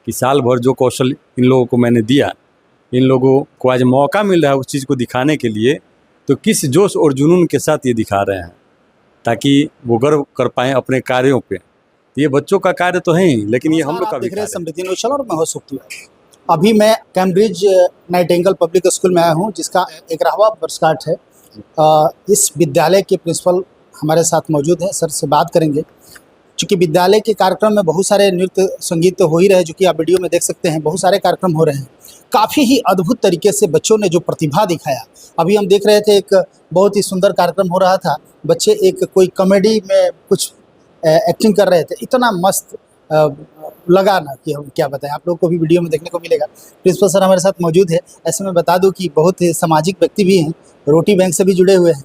कि साल भर जो कौशल इन लोगों को मैंने दिया, इन लोगों को आज मौका मिल रहा है उस चीज़ को दिखाने के लिए, तो किस जोश और जुनून के साथ ये दिखा रहे हैं ताकि वो गर्व कर पाएँ अपने कार्यों पे। ये बच्चों का कार्य तो है ही, लेकिन ये हम लोग का भी देख रहे हैं कार्य है। समृद्धि न्यूज़ और मैं हूं सुप्रिया। अभी मैं कैम्ब्रिज नाइटिंगेल पब्लिक स्कूल में आया हूं, जिसका 11वां वर्षगांठ है। इस विद्यालय के प्रिंसिपल हमारे साथ मौजूद हैं, सर से बात करेंगे। चूँकि विद्यालय के कार्यक्रम में बहुत सारे नृत्य संगीत तो हो ही रहे, जो कि आप वीडियो में देख सकते हैं, बहुत सारे कार्यक्रम हो रहे हैं। काफ़ी ही अद्भुत तरीके से बच्चों ने जो प्रतिभा दिखाया, अभी हम देख रहे थे एक बहुत ही सुंदर कार्यक्रम हो रहा था। बच्चे एक कोई कॉमेडी में कुछ एक्टिंग कर रहे थे, इतना मस्त लगा ना कि हम क्या बताएं। आप लोगों को भी वीडियो में देखने को मिलेगा। प्रिंसिपल सर हमारे साथ मौजूद है। ऐसे में बता दूं कि बहुत ही सामाजिक व्यक्ति भी हैं, रोटी बैंक से भी जुड़े हुए हैं।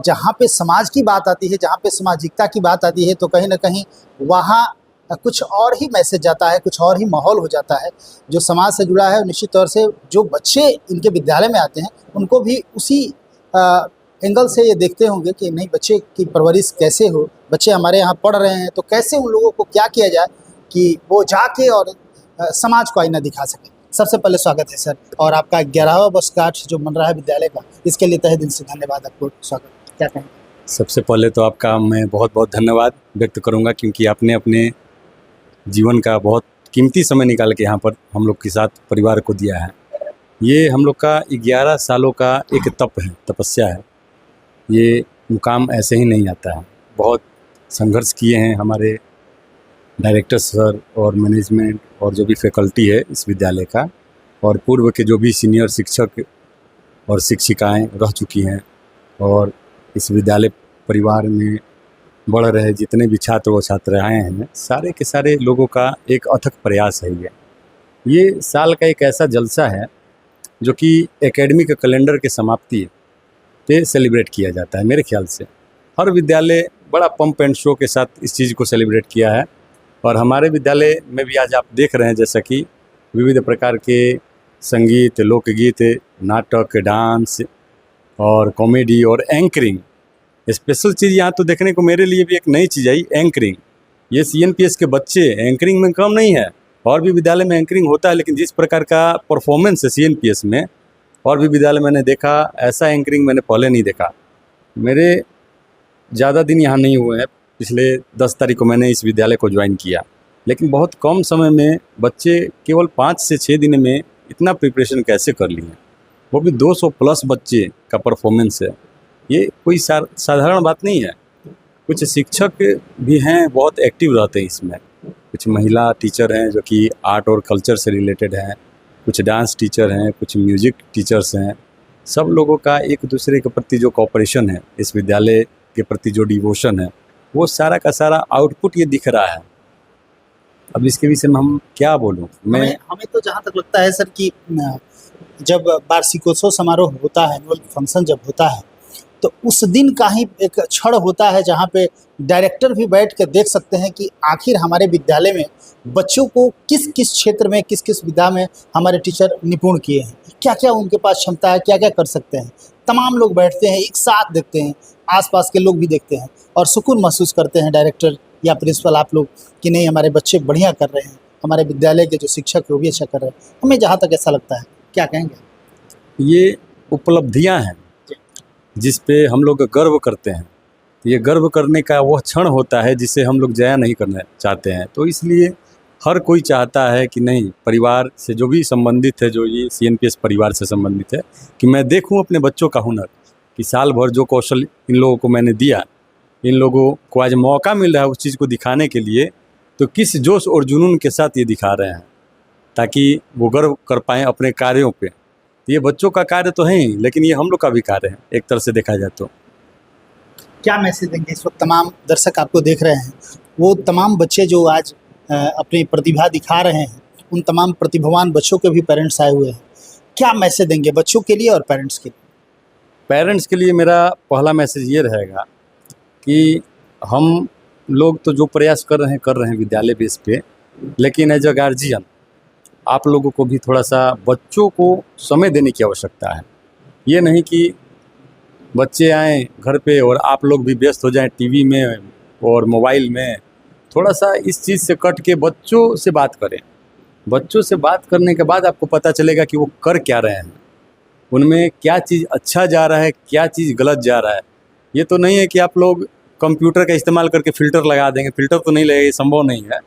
जहाँ पे समाज की बात आती है, जहाँ पे सामाजिकता की बात आती है, तो कहीं ना कहीं वहाँ कुछ और ही मैसेज जाता है, कुछ और ही माहौल हो जाता है। जो समाज से जुड़ा है, निश्चित तौर से जो बच्चे इनके विद्यालय में आते हैं, उनको भी उसी एंगल से ये देखते होंगे कि नहीं, बच्चे की परवरिश कैसे हो, बच्चे हमारे यहाँ पढ़ रहे हैं तो कैसे उन लोगों को क्या किया जाए कि वो जाके और समाज को आईना दिखा सके। सबसे पहले स्वागत है सर, और आपका 11वां वर्षगांठ जो मन रहा है विद्यालय का, इसके लिए तहे दिल से धन्यवाद, आपको स्वागत। क्या कहें? सबसे पहले तो आपका मैं बहुत बहुत धन्यवाद व्यक्त करूंगा, क्योंकि आपने अपने जीवन का बहुत कीमती समय निकाल के यहाँ पर हम लोग के साथ परिवार को दिया है। ये हम लोग का 11 सालों का एक तप है, तपस्या है। ये मुकाम ऐसे ही नहीं आता है, बहुत संघर्ष किए हैं हमारे डायरेक्टर सर और मैनेजमेंट और जो भी फैकल्टी है इस विद्यालय का, और पूर्व के जो भी सीनियर शिक्षक और शिक्षिकाएं रह चुकी हैं, और इस विद्यालय परिवार में बढ़ रहे जितने भी छात्र व छात्राएँ हैं, सारे के सारे लोगों का एक अथक प्रयास है। ये साल का एक ऐसा जलसा है जो कि एकेडमिक कैलेंडर के समाप्ति पे सेलिब्रेट किया जाता है। मेरे ख्याल से हर विद्यालय बड़ा पंप एंड शो के साथ इस चीज़ को सेलिब्रेट किया है, और हमारे विद्यालय में भी आज आप देख रहे हैं जैसा कि विविध प्रकार के संगीत, लोकगीत, नाटक, डांस और कॉमेडी और एंकरिंग। स्पेशल चीज़ यहाँ तो देखने को मेरे लिए भी एक नई चीज़ आई, एंकरिंग। ये CNPS के बच्चे एंकरिंग में कम नहीं है, और भी विद्यालय में एंकरिंग होता है, लेकिन जिस प्रकार का परफॉर्मेंस है CNPS में, और भी विद्यालय मैंने देखा, ऐसा एंकरिंग मैंने पहले नहीं देखा। मेरे ज़्यादा दिन यहाँ नहीं हुए हैं, पिछले 10 तारीख को मैंने इस विद्यालय को ज्वाइन किया, लेकिन बहुत कम समय में बच्चे केवल 5 से 6 दिन में इतना प्रिपरेशन कैसे कर लिए, वो भी 200 प्लस बच्चे का परफॉर्मेंस है। ये कोई साधारण बात नहीं है। कुछ शिक्षक भी हैं, बहुत एक्टिव रहते हैं इसमें। कुछ महिला टीचर हैं जो कि आर्ट और कल्चर से रिलेटेड हैं, कुछ डांस टीचर हैं, कुछ म्यूजिक टीचर्स हैं। सब लोगों का एक दूसरे के प्रति जो कोऑपरेशन है, इस विद्यालय के प्रति जो डिवोशन है, वो सारा का सारा आउटपुट ये दिख रहा है। अब इसके विषय में हम क्या बोलूं। हमें तो जहाँ तक लगता है सर कि जब वार्षिकोत्सव समारोह होता है, एनुअल फंक्शन जब होता है, तो उस दिन का ही एक क्षण होता है जहाँ पे डायरेक्टर भी बैठ के देख सकते हैं कि आखिर हमारे विद्यालय में बच्चों को किस किस क्षेत्र में, किस किस विधा में हमारे टीचर निपुण किए हैं, क्या क्या उनके पास क्षमता है, क्या क्या कर सकते हैं। तमाम लोग बैठते हैं, एक साथ देखते हैं, आसपास के लोग भी देखते हैं, और सुकून महसूस करते हैं डायरेक्टर या प्रिंसिपल आप लोग कि नहीं, हमारे बच्चे बढ़िया कर रहे हैं, हमारे विद्यालय के जो शिक्षक है वो भी अच्छा कर रहे हैं। हमें जहाँ तक ऐसा लगता है, क्या कहेंगे? ये उपलब्धियां हैं जिस पे हम लोग गर्व करते हैं। ये गर्व करने का वह क्षण होता है जिसे हम लोग जाया नहीं करना चाहते हैं। तो इसलिए हर कोई चाहता है कि नहीं, परिवार से जो भी संबंधित है, जो ये CNPS परिवार से संबंधित है, कि मैं देखूं अपने बच्चों का हुनर, कि साल भर जो कौशल इन लोगों को मैंने दिया, इन लोगों को आज मौका मिल रहा है उस चीज़ को दिखाने के लिए, तो किस जोश और जुनून के साथ ये दिखा रहे हैं ताकि वो गर्व कर पाएँ अपने कार्यों पे। ये बच्चों का कार्य तो है ही, लेकिन ये हम लोग का भी कार्य है एक तरह से देखा जाए तो। क्या मैसेज देंगे इस वक्त तमाम दर्शक आपको देख रहे हैं, वो तमाम बच्चे जो आज अपनी प्रतिभा दिखा रहे हैं, उन तमाम प्रतिभावान बच्चों के भी पेरेंट्स आए हुए हैं, क्या मैसेज देंगे बच्चों के लिए और पेरेंट्स के लिए? पेरेंट्स के लिए मेरा पहला मैसेज ये रहेगा कि हम लोग तो जो प्रयास कर रहे हैं विद्यालय बेस पे, लेकिन एज अ गार्जियन आप लोगों को भी थोड़ा सा बच्चों को समय देने की आवश्यकता है। ये नहीं कि बच्चे आएँ घर पे और आप लोग भी व्यस्त हो जाएं टीवी में और मोबाइल में। थोड़ा सा इस चीज़ से कट के बच्चों से बात करें, बच्चों से बात करने के बाद आपको पता चलेगा कि वो कर क्या रहे हैं, उनमें क्या चीज़ अच्छा जा रहा है, क्या चीज़ गलत जा रहा है। ये तो नहीं है कि आप लोग कंप्यूटर का इस्तेमाल करके फ़िल्टर लगा देंगे, फ़िल्टर तो नहीं लगेगा, ये संभव नहीं है।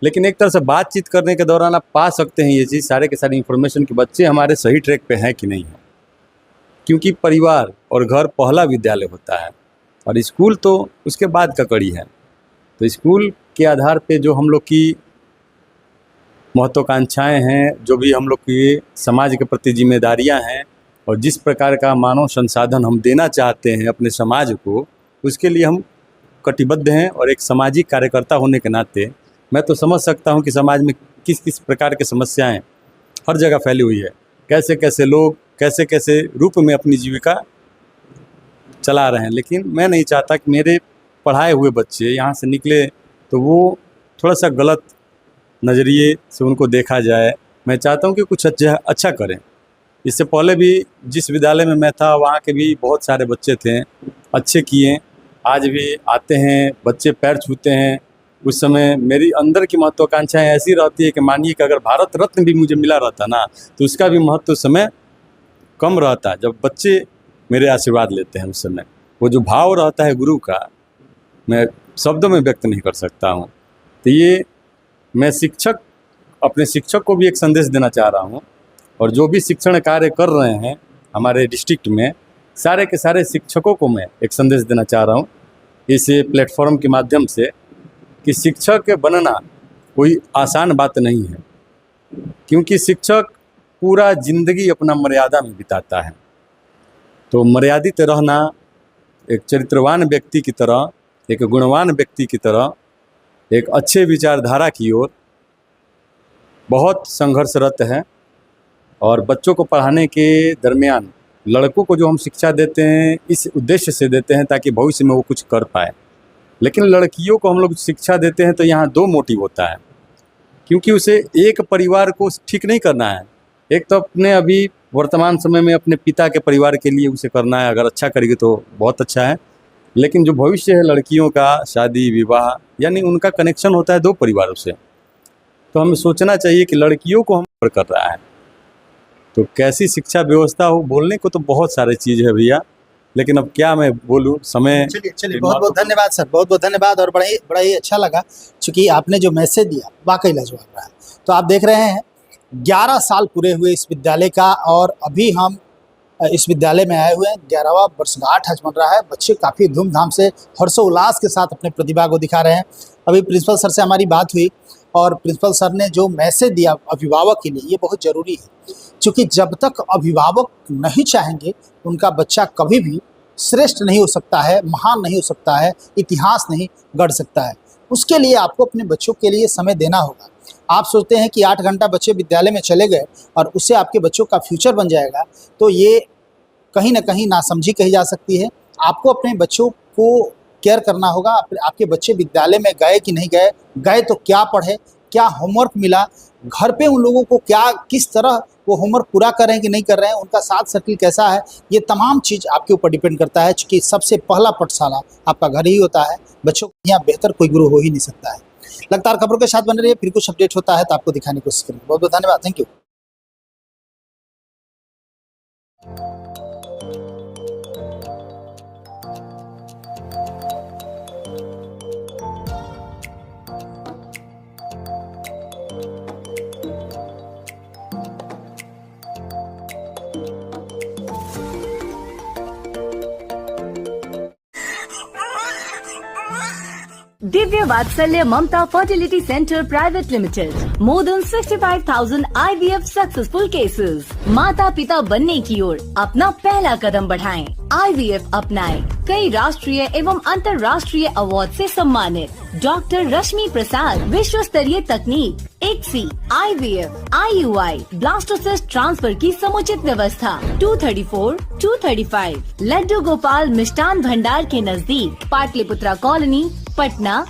लेकिन एक तरह से बातचीत करने के दौरान आप पा सकते हैं ये चीज़ सारे के सारे इन्फॉर्मेशन कि बच्चे हमारे सही ट्रैक पे हैं कि नहीं हैं। क्योंकि परिवार और घर पहला विद्यालय होता है और स्कूल तो उसके बाद का कड़ी है। तो स्कूल के आधार पे जो हम लोग की महत्वाकांक्षाएँ हैं, जो भी हम लोग की समाज के प्रति जिम्मेदारियाँ हैं और जिस प्रकार का मानव संसाधन हम देना चाहते हैं अपने समाज को, उसके लिए हम कटिबद्ध हैं। और एक सामाजिक कार्यकर्ता होने के नाते मैं तो समझ सकता हूं कि समाज में किस किस प्रकार की समस्याएं हर जगह फैली हुई है, कैसे कैसे लोग कैसे कैसे रूप में अपनी जीविका चला रहे हैं। लेकिन मैं नहीं चाहता कि मेरे पढ़ाए हुए बच्चे यहाँ से निकले तो वो थोड़ा सा गलत नज़रिए से उनको देखा जाए। मैं चाहता हूँ कि कुछ अच्छा करें। इससे पहले भी जिस विद्यालय में मैं था वहाँ के भी बहुत सारे बच्चे थे, अच्छे किए, आज भी आते हैं, बच्चे पैर छूते हैं। उस समय मेरी अंदर की महत्वाकांक्षाएँ ऐसी रहती है कि मानिए कि अगर भारत रत्न भी मुझे मिला रहता ना तो उसका भी महत्व उस समय कम रहता। जब बच्चे मेरे आशीर्वाद लेते हैं उस समय वो जो भाव रहता है गुरु का, मैं शब्दों में व्यक्त नहीं कर सकता हूँ। तो ये मैं अपने शिक्षक को भी एक संदेश देना चाह रहा हूँ और जो भी शिक्षण कार्य कर रहे हैं हमारे डिस्ट्रिक्ट में सारे के सारे शिक्षकों को मैं एक संदेश देना चाह रहा हूँ इस प्लेटफॉर्म के माध्यम से कि शिक्षक बनना कोई आसान बात नहीं है। क्योंकि शिक्षक पूरा ज़िंदगी अपना मर्यादा में बिताता है। तो मर्यादित रहना, एक चरित्रवान व्यक्ति की तरह, एक गुणवान व्यक्ति की तरह, एक अच्छे विचारधारा की ओर बहुत संघर्षरत है। और बच्चों को पढ़ाने के दरमियान लड़कों को जो हम शिक्षा देते हैं इस उद्देश्य से देते हैं ताकि भविष्य में वो कुछ कर पाए। लेकिन लड़कियों को हम लोग शिक्षा देते हैं तो यहाँ दो मोटिव होता है। क्योंकि उसे एक परिवार को ठीक नहीं करना है, एक तो अपने अभी वर्तमान समय में अपने पिता के परिवार के लिए उसे करना है। अगर अच्छा करेगी तो बहुत अच्छा है, लेकिन जो भविष्य है लड़कियों का, शादी विवाह, यानी उनका कनेक्शन होता है दो परिवारों से। तो हमें सोचना चाहिए कि लड़कियों को हम कर रहा है तो कैसी शिक्षा व्यवस्था हो। बोलने को तो बहुत सारे चीज़ है भैया, लेकिन अब क्या मैं बोलूं, समय। चलिए बहुत बहुत धन्यवाद सर, बहुत बहुत धन्यवाद। और बड़ा ही अच्छा लगा क्योंकि आपने जो मैसेज दिया वाकई लाजवाब रहा है। तो आप देख रहे हैं 11 साल पूरे हुए इस विद्यालय का और अभी हम इस विद्यालय में आए हुए हैं। 11वां वर्षगांठ आज मन रहा है। बच्चे काफ़ी धूमधाम से हर्षोल्लास के साथ अपने प्रतिभा को दिखा रहे हैं। अभी प्रिंसिपल सर से हमारी बात हुई और प्रिंसिपल सर ने जो मैसेज दिया अभिभावक के लिए ये बहुत ज़रूरी है। क्योंकि जब तक अभिभावक नहीं चाहेंगे उनका बच्चा कभी भी श्रेष्ठ नहीं हो सकता है, महान नहीं हो सकता है, इतिहास नहीं गढ़ सकता है। उसके लिए आपको अपने बच्चों के लिए समय देना होगा। आप सोचते हैं कि 8 घंटा बच्चे विद्यालय में चले गए और उससे आपके बच्चों का फ्यूचर बन जाएगा, तो ये कहीं ना कहीं नासमझी कही जा सकती है। आपको अपने बच्चों को केयर करना होगा। आपके बच्चे विद्यालय में गए कि नहीं गए तो क्या पढ़े, क्या होमवर्क मिला, घर पे उन लोगों को क्या किस तरह वो होमवर्क पूरा कर रहे हैं कि नहीं कर रहे हैं, उनका साथ सर्किल कैसा है, ये तमाम चीज़ आपके ऊपर डिपेंड करता है। क्योंकि सबसे पहला पाठशाला आपका घर ही होता है। बच्चों को यहाँ बेहतर कोई गुरु हो ही नहीं सकता है। लगातार खबरों के साथ बने रहिए, फिर कुछ अपडेट होता है तो आपको दिखाने की कोशिश करेंगे। बहुत बहुत धन्यवाद, thank you. Divya Vatsalya Mamta Fertility Center Private Limited. More than 65,000 IVF successful cases. माता पिता बनने की ओर अपना पहला कदम बढ़ाएं। IVF अपनाएं। कई राष्ट्रीय एवं अंतर्राष्ट्रीय अवार्ड से सम्मानित डॉक्टर रश्मि प्रसाद। विश्व स्तरीय तकनीक ICSI, IVF, IUI, blastocyst transfer की समुचित व्यवस्था। 234, 235 लड्डू गोपाल मिष्ठान भंडार के नजदीक, पाटलिपुत्रा कॉलोनी, पटना।